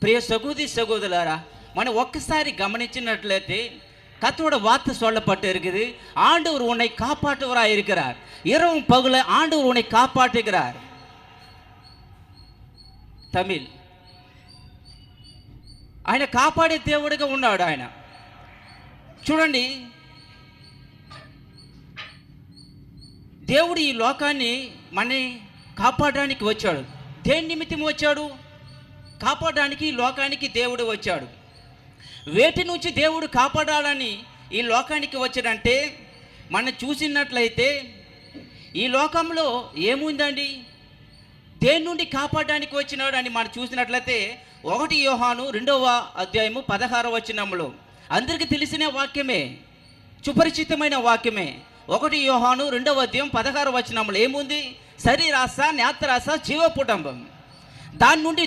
பிரிய சகோதரி சகோதரரா, మనం ఒక్కసారి கவனிச்சிనట్లయితే கர்த்தரோட வார்த்தை சொல்லப்பட்டு இருக்குது. ஆண்டவர் உன்னை காப்பாற்றுவராய் இருக்கிறார். இரவும் பகல ஆண்டவர் உன்னை కాపాడుகிறார். తమిళ్ ఆయన కాపాడే దేవుడిగా ఉన్నాడు. ఆయన చూడండి, దేవుడు ఈ లోకాన్ని మనని కాపాడడానికి వచ్చాడు. దేని నిమిత్తం వచ్చాడు? కాపాడడానికి ఈ లోకానికి దేవుడు వచ్చాడు. వేటి నుంచి దేవుడు కాపాడాలని ఈ లోకానికి వచ్చాడంటే, మనం చూసినట్లయితే ఈ లోకంలో ఏముందండి? దేని నుండి కాపాడడానికి వచ్చినాడు అని మనం చూసినట్లయితే 1 యోహాను 2వ అధ్యాయము 16వ వచనంలో అందరికీ తెలిసిన వాక్యమే, సుపరిచితమైన వాక్యమే. 1 యోహాను 2వ అధ్యాయం 16వ వచనంలో ఏముంది? శరీరాశ, నేత్రాశ, జీవపుటంబం, దాని నుండి